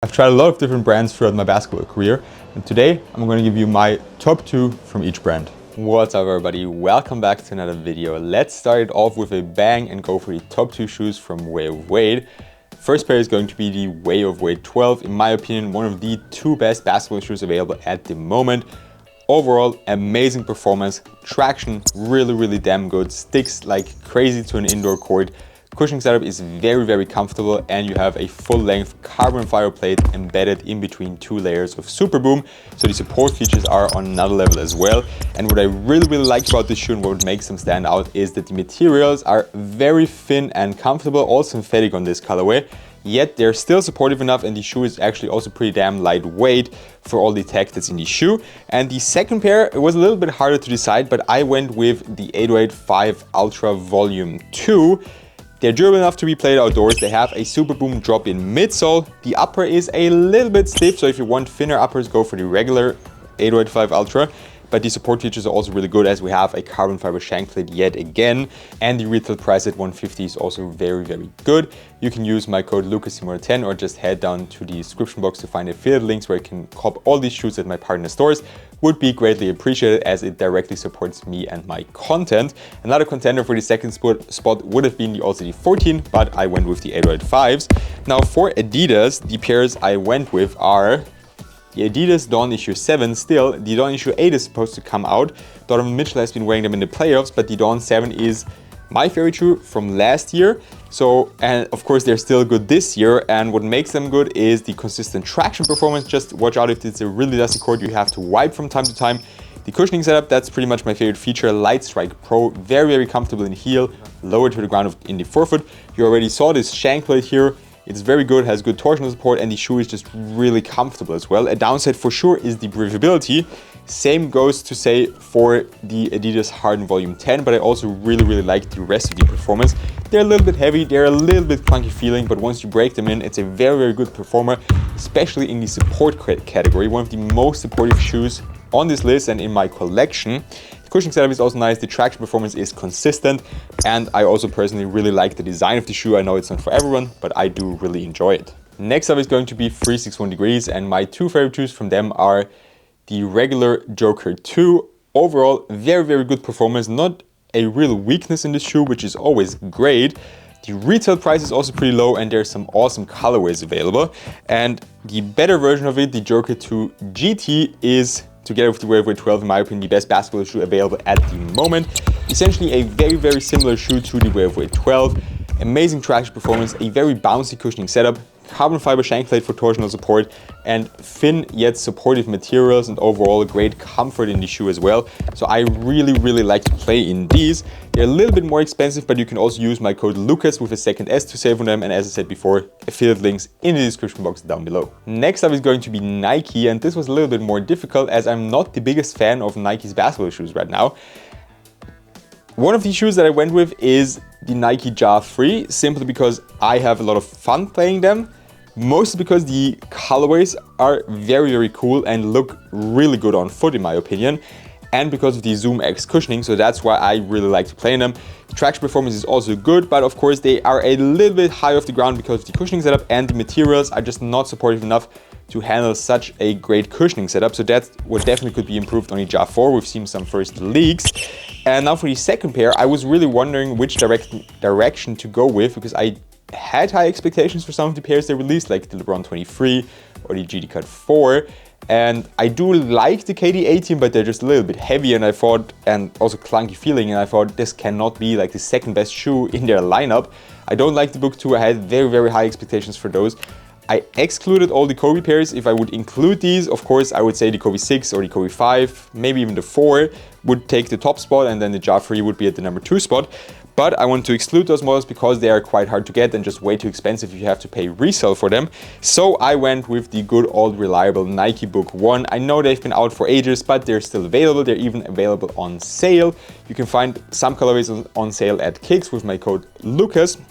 I've tried a lot of different brands throughout my basketball career, and today I'm going to give you my top 2 from each brand. What's up everybody, welcome back to another video. Let's start it off with a bang and go for the top 2 shoes from Way of Wade. First pair is going to be the Way of Wade 12, in my opinion one of the 2 best basketball shoes available at the moment. Overall, amazing performance, traction really damn good, sticks like crazy to an indoor court. Cushioning setup is very comfortable, and you have a full-length carbon fiber plate embedded in between 2 layers of Super Boom, so the support features are on another level as well. And what I really like about this shoe and what makes them stand out is that the materials are very thin and comfortable, all synthetic on this colorway, yet they're still supportive enough, and the shoe is actually also pretty damn lightweight for all the tech that's in the shoe. And the second pair, it was a little bit harder to decide, but I went with the 808 Ultra Volume 2. They're durable enough to be played outdoors. They have a Super Boom drop-in midsole. The upper is a little bit stiff, so if you want thinner uppers, go for the regular 808 Ultra. But the support features are also really good, as we have a carbon fiber shank plate yet again. And the retail price at $150 is also very good. You can use my code LUCAS10 or just head down to the description box to find affiliate links where you can cop all these shoes at my partner stores. Would be greatly appreciated, as it directly supports me and my content. Another contender for the second spot would have been the also 14, but I went with the 808s. Now for Adidas, the pairs I went with are the Adidas Dawn Issue 7. Still, the Dawn Issue 8 is supposed to come out. Donovan Mitchell has been wearing them in the playoffs, but the Dawn 7 is my favorite shoe from last year. So, and of course they're still good this year, and what makes them good is the consistent traction performance. Just watch out if it's a really dusty court, you have to wipe from time to time. The cushioning setup, that's pretty much my favorite feature. Light Strike Pro, very comfortable in heel, lower to the ground in the forefoot. You already saw this shank plate here. It's very good, has good torsional support, and the shoe is just really comfortable as well. A downside for sure is the breathability. Same goes to say for the Adidas Harden Volume 10, but I also really like the rest of the performance. They're a little bit heavy, they're a little bit clunky feeling, but once you break them in, it's a very good performer, especially in the support category. One of the most supportive shoes on this list and in my collection. The cushioning setup is also nice, the traction performance is consistent, and I also personally really like the design of the shoe. I know it's not for everyone, but I do really enjoy it. Next up is going to be 361 Degrees, and my 2 favorite shoes from them are the regular Joker 2. Overall, very good performance, not a real weakness in this shoe, which is always great. The retail price is also pretty low, and there's some awesome colorways available. And the better version of it, the Joker 2 GT, is, together with the Way of Wade 12, in my opinion, the best basketball shoe available at the moment. Essentially a very similar shoe to the Way of Wade 12. Amazing traction performance, a very bouncy cushioning setup, carbon fiber shank plate for torsional support, and thin yet supportive materials, and overall great comfort in the shoe as well. So I really like to play in these. They're a little bit more expensive, but you can also use my code LUCAS with a second S to save on them, and as I said before, affiliate links in the description box down below. Next up is going to be Nike, and this was a little bit more difficult as I'm not the biggest fan of Nike's basketball shoes right now. One of the shoes that I went with is the Nike Ja 3, simply because I have a lot of fun playing them. Mostly because the colorways are very cool and look really good on foot in my opinion, and because of the Zoom X cushioning, so that's why I really like to play in them. The traction performance is also good, but of course they are a little bit high off the ground because of the cushioning setup, and the materials are just not supportive enough to handle such a great cushioning setup. So that's what definitely could be improved on the Ja 4. We've seen some first leaks. And now for the second pair, I was really wondering which direction to go with, because I had high expectations for some of the pairs they released, like the LeBron 23 or the GD Cut 4. And I do like the KD 18, but they're just a little bit heavy, and I thought, and also clunky feeling, and I thought this cannot be like the second best shoe in their lineup. I don't like the Book 2, I had very high expectations for those. I excluded all the Kobe pairs. If I would include these, of course, I would say the Kobe 6 or the Kobe 5, maybe even the 4 would take the top spot, and then the Ja 3 would be at the number 2 spot. But I want to exclude those models because they are quite hard to get and just way too expensive if you have to pay resale for them. So I went with the good old reliable Nike Book 1. I know they've been out for ages, but they're still available. They're even available on sale. You can find some colorways on sale at Kicks with my code LUCAS.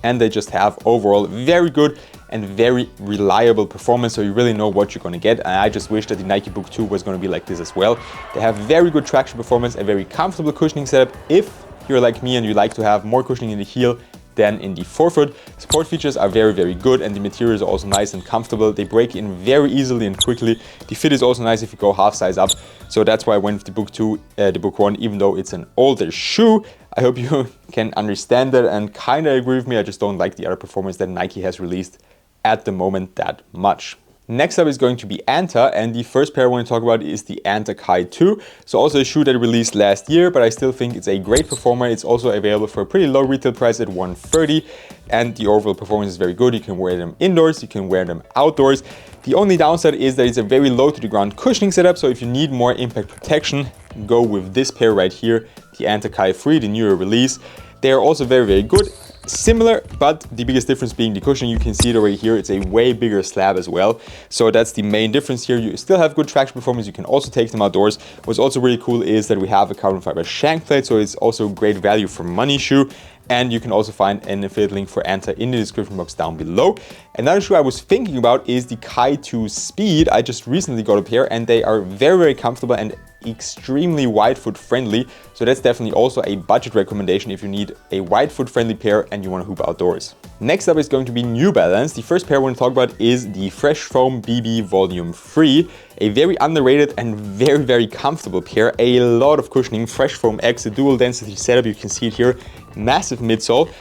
And they just have overall very good and very reliable performance, so you really know what you're going to get. And I just wish that the Nike Book 2 was going to be like this as well. They have very good traction performance, a very comfortable cushioning setup. If you're like me and you like to have more cushioning in the heel than in the forefoot. Support features are very, very good, and the materials are also nice and comfortable. They break in very easily and quickly. The fit is also nice if you go half size up. So that's why I went with the Book 1, even though it's an older shoe. I hope you can understand that and kind of agree with me. I just don't like the other performance that Nike has released at the moment that much. Next up is going to be ANTA, and the first pair I want to talk about is the ANTA Kai 2. So also a shoe that released last year, but I still think it's a great performer. It's also available for a pretty low retail price at $130, and the overall performance is very good. You can wear them indoors, you can wear them outdoors. The only downside is that it's a very low to the ground cushioning setup, so if you need more impact protection, go with this pair right here, the ANTA Kai 3, the newer release. They are also very, very good. Similar, but the biggest difference being the cushion. You can see it over here, it's a way bigger slab as well. So that's the main difference here. You still have good traction performance, you can also take them outdoors. What's also really cool is that we have a carbon fiber shank plate, so it's also great value for money shoe. And you can also find an affiliate link for ANTA in the description box down below. Another shoe I was thinking about is the Kai 2 Speed. I just recently got a pair and they are very, very comfortable and extremely wide foot friendly. So that's definitely also a budget recommendation if you need a wide foot friendly pair and you want to hoop outdoors. Next up is going to be New Balance. The first pair I want to talk about is the Fresh Foam BB Volume 3. A very underrated and very, very comfortable pair. A lot of cushioning, Fresh Foam X, a dual density setup. You can see it here. Massive midsole.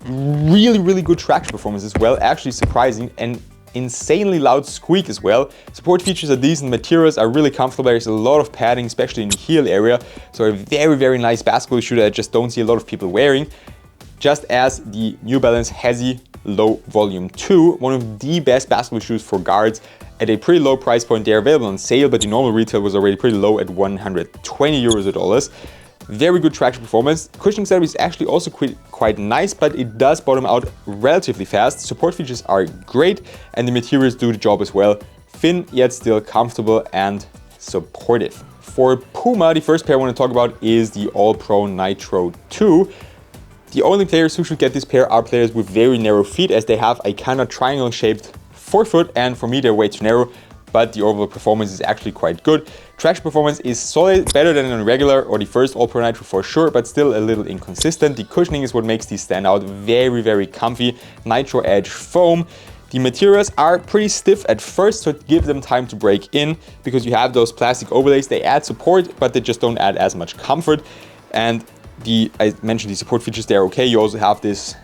Really, really good traction performance as well. Actually surprising, and insanely loud squeak as well. Support features are decent, materials are really comfortable. There's a lot of padding, especially in the heel area. So a very, very nice basketball shoe that I just don't see a lot of people wearing. Just as the New Balance Hezi Low Volume 2, one of the best basketball shoes for guards at a pretty low price point. They're available on sale, but the normal retail was already pretty low at 120 euros or dollars. Very good traction performance. Cushioning setup is actually also quite nice, but it does bottom out relatively fast. Support features are great and the materials do the job as well. Thin yet still comfortable and supportive. For Puma, the first pair I want to talk about is the All Pro Nitro 2. The only players who should get this pair are players with very narrow feet, as they have a kind of triangle shaped forefoot, and for me they're way too narrow. But the overall performance is actually quite good. Traction performance is solid, better than a regular or the first All Pro Nitro for sure, but still a little inconsistent. The cushioning is what makes these stand out. Very, very comfy. Nitro Edge foam. The materials are pretty stiff at first, so give them time to break in because you have those plastic overlays. They add support, but they just don't add as much comfort. And I mentioned the support features, they're okay. You also have this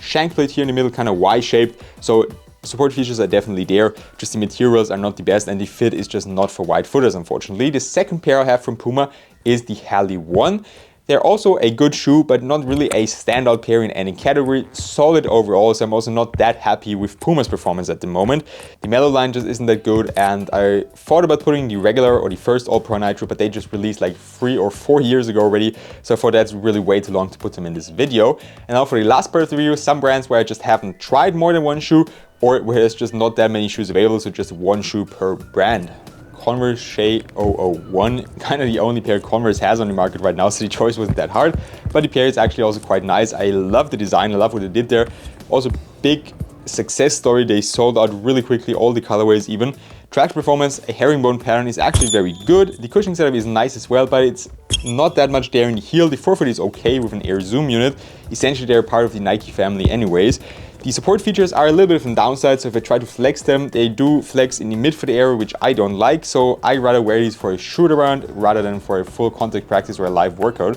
shank plate here in the middle, kind of Y-shaped. So support features are definitely there, just the materials are not the best and the fit is just not for wide footers, unfortunately. The second pair I have from Puma is the Heli 1. They're also a good shoe, but not really a standout pair in any category. Solid overall, so I'm also not that happy with Puma's performance at the moment. The Mellow line just isn't that good, and I thought about putting the regular or the first All Pro Nitro, but they just released like 3 or 4 years ago already, so I thought that's really way too long to put them in this video. And now for the last part of the video, some brands where I just haven't tried more than one shoe, or where there's just not that many shoes available, so just one shoe per brand. Converse Shea 001, kind of the only pair Converse has on the market right now, so the choice wasn't that hard. But the pair is actually also quite nice. I love the design, I love what they did there. Also big success story, they sold out really quickly, all the colorways even. Traction performance, a herringbone pattern is actually very good. The cushioning setup is nice as well, but it's not that much there in the heel. The forefoot is okay with an air zoom unit. Essentially they're part of the Nike family anyways. The support features are a little bit of a downside, so if I try to flex them, they do flex in the midfoot area, which I don't like. So I rather wear these for a shoot around rather than for a full contact practice or a live workout.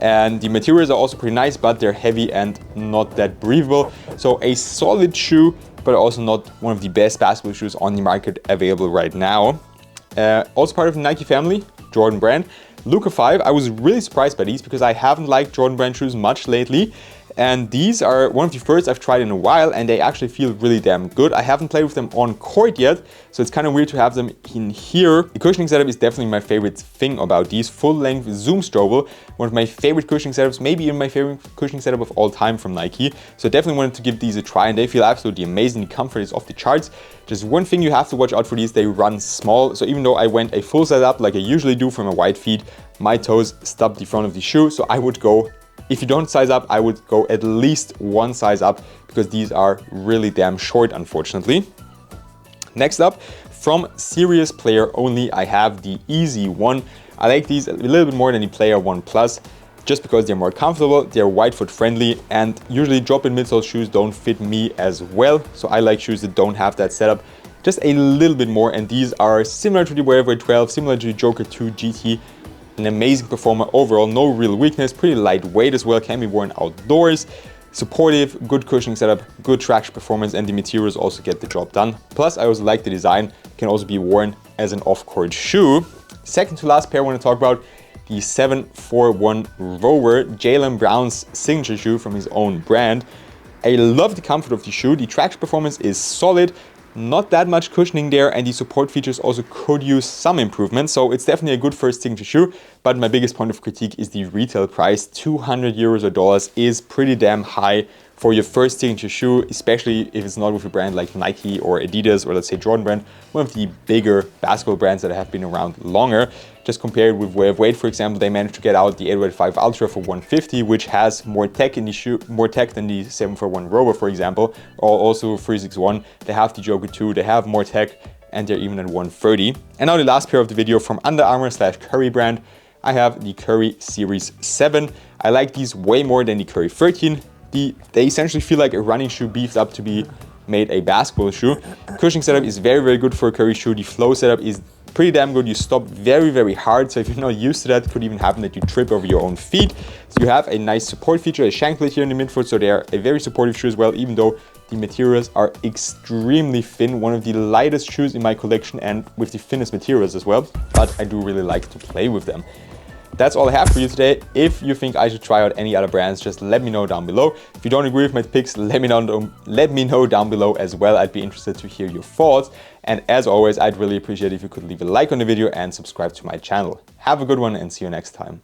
And the materials are also pretty nice, but they're heavy and not that breathable. So a solid shoe, but also not one of the best basketball shoes on the market available right now. Also part of the Nike family, Jordan brand. Luka 5, I was really surprised by these because I haven't liked Jordan brand shoes much lately. And these are one of the first I've tried in a while, and they actually feel really damn good. I haven't played with them on court yet, so it's kind of weird to have them in here. The cushioning setup is definitely my favorite thing about these. Full-length zoom strobel, one of my favorite cushioning setups, maybe even my favorite cushioning setup of all time from Nike. So definitely wanted to give these a try, and they feel absolutely amazing. The comfort is off the charts. Just one thing you have to watch out for these, they run small. So even though I went a full size up like I usually do for my wide feet, my toes stopped the front of the shoe, so I would go, if you don't size up, I would go at least one size up because these are really damn short, unfortunately. Next up, from Serious Player Only, I have the Easy 1. I like these a little bit more than the Player 1 Plus. just because they're more comfortable, they're wide foot friendly, and usually drop-in midsole shoes don't fit me as well. So I like shoes that don't have that setup just a little bit more, and these are similar to the Wörthersee 12, similar to the Joker 2 GT. An amazing performer overall, no real weakness, pretty lightweight as well, can be worn outdoors. Supportive, good cushioning setup, good traction performance, and the materials also get the job done. Plus, I also like the design, can also be worn as an off-court shoe. Second to last pair I want to talk about, the 741 Rover, Jaylen Brown's signature shoe from his own brand. I love the comfort of the shoe, the traction performance is solid, not that much cushioning there, and the support features also could use some improvement, so it's definitely a good first signature shoe. But my biggest point of critique is the retail price. 200 euros or dollars is pretty damn high for your first signature shoe, especially if it's not with a brand like Nike or Adidas or let's say Jordan brand, one of the bigger basketball brands that have been around longer. Just compared with Wade, for example, they managed to get out the 885 Ultra for 150, which has more tech in the shoe, more tech than the 741 Rover, for example, or also 361. They have the Joker 2, they have more tech, and they're even at 130. And now the last pair of the video from Under Armour / Curry brand, I have the Curry Series 7. I like these way more than the Curry 13. They essentially feel like a running shoe beefed up to be made a basketball shoe. Cushioning setup is very, very good for a Curry shoe. The flow setup is pretty damn good. You stop very, very hard. So if you're not used to that, it could even happen that you trip over your own feet. So you have a nice support feature, a shank plate here in the midfoot. So they are a very supportive shoe as well, even though the materials are extremely thin. One of the lightest shoes in my collection and with the thinnest materials as well. But I do really like to play with them. That's all I have for you today. If you think I should try out any other brands, just let me know down below. If you don't agree with my picks, let me know down below as well. I'd be interested to hear your thoughts. And as always, I'd really appreciate if you could leave a like on the video and subscribe to my channel. Have a good one and see you next time.